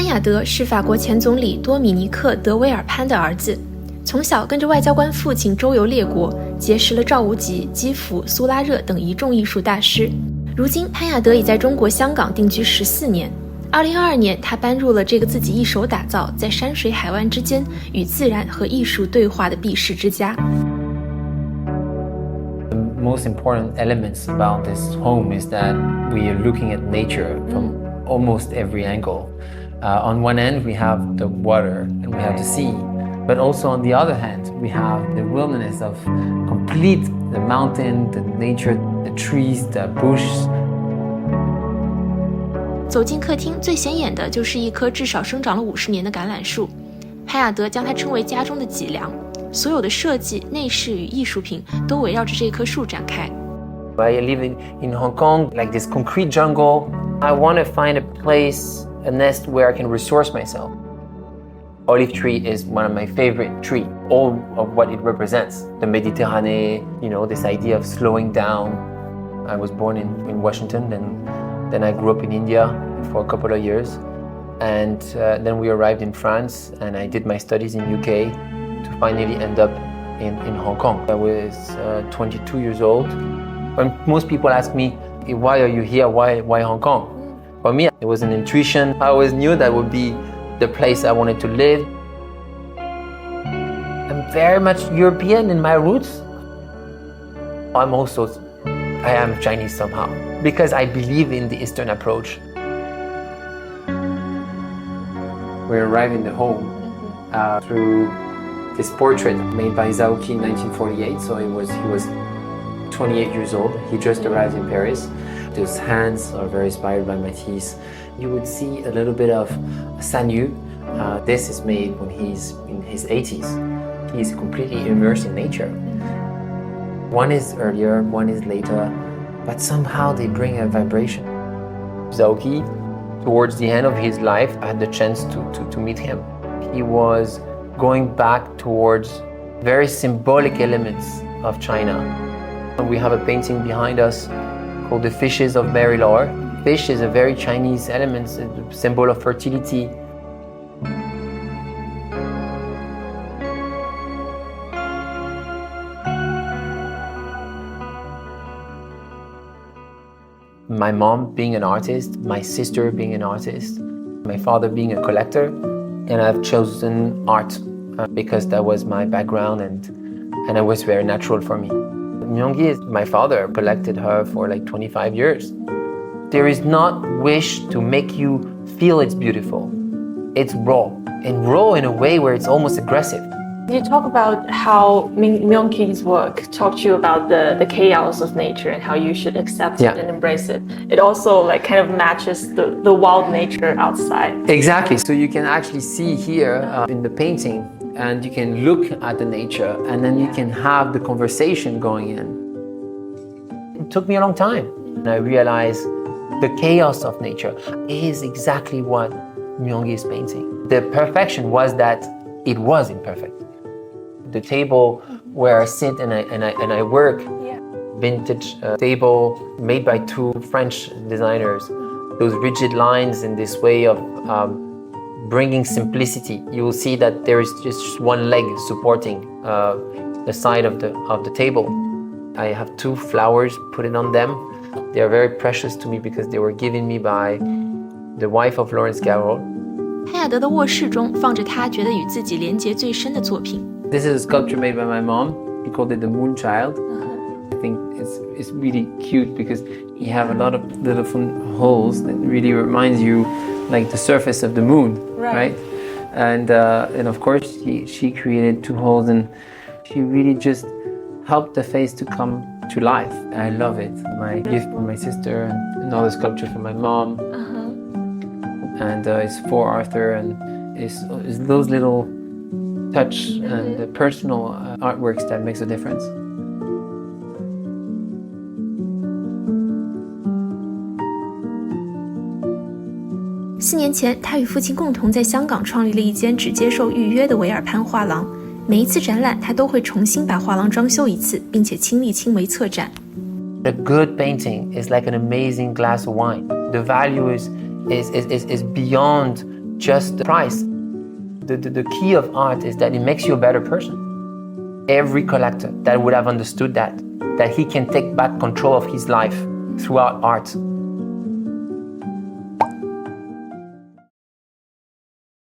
雅德是法国前总理多米尼克·德维尔潘的儿子，从小跟着外交官父亲周游列国，结识了赵无极、基辅、苏拉热等一众艺术大师。如今潘雅德已在中国香港定居14年。2022年，他搬入了这个自己一手打造，在山水海湾之间与自然和艺术对话的避世之家。The most important elements about this home is that we are looking at nature from almost every angle. On one end, we have the water and we have the sea, but also on the other hand, we have the wilderness of complete the mountain, the nature, the trees, the bushes. 走进客厅，最显眼的就是一棵至少生长了50年的橄榄树。潘雅德将它称为家中的脊梁，所有的设计、内饰与艺术品都围绕着这棵树展开。I live in Hong Kong, like this concrete jungle. I want to find a place, a nest where I can resource myself. Olive tree is one of my favorite trees. All of what it represents, the Mediterranean, this idea of slowing down. I was born in Washington, and then I grew up in India for a couple of years. And then we arrived in France, and I did my studies in UK to finally end up in Hong Kong. I was 22 years old. When most people ask me, why are you here? Why Hong Kong? For me, it was an intuition. I always knew that would be the place I wanted to live. I'm very much European in my roots. I am Chinese somehow, because I believe in the Eastern approach. We arrived in the home through this portrait made by Zhaoqi in 1948. So he was 28 years old. He just arrived in Paris. His hands are very inspired by Matisse. You would see a little bit of Sanyu. This is made when he's in his 80s. He's completely immersed in nature. One is earlier, one is later, but somehow they bring a vibration. Zhaoqi, towards the end of his life, I had the chance to meet him. He was going back towards very symbolic elements of China. We have a painting behind us called The Fishes of Mary-Laure. Fish is a very Chinese element, a symbol of fertility. My mom being an artist, my sister being an artist, my father being a collector, and I've chosen art because that was my background and it was very natural for me. Myongyi, my father collected her for like 25 years. There is not wish to make you feel it's beautiful. It's raw, and raw in a way where it's almost aggressive. You talk about how Myongyi's work taught you about the chaos of nature and how you should accept it and embrace it. It also kind of matches the wild nature outside. Exactly. So you can actually see here in the painting, and you can look at the nature, and then you can have the conversation going in. It took me a long time, and I realized the chaos of nature is exactly what Myongyi is painting. The perfection was that it was imperfect. The table where I sit and I work, vintage table made by two French designers. Those rigid lines in this way of bringing simplicity. You will see that there is just one leg supporting the side of the table. I have two flowers put it on them. They are very precious to me because they were given me by the wife of Lawrence Garrod. 潘雅德的卧室中放着他觉得与自己连结最深的作品。This is a sculpture made by my mom. He called it the Moon Child. I think it's really cute because you have a lot of little holes that really reminds you like the surface of the moon, right? And of course she created two holes, and she really just helped the face to come to life. I love it. My gift from my sister, and another sculpture from my mom. And it's for Arthur, and it's those little touch and the personal artworks that makes a difference. 4年前，他与父亲共同在香港创立了一间只接受预约的维尔潘画廊。每一次展览，他都会重新把画廊装修一次，并且亲力亲为策展。A good painting is like an amazing glass of wine. The value is beyond just the price. The key of art is that it makes you a better person. Every collector that would have understood that he can take back control of his life throughout art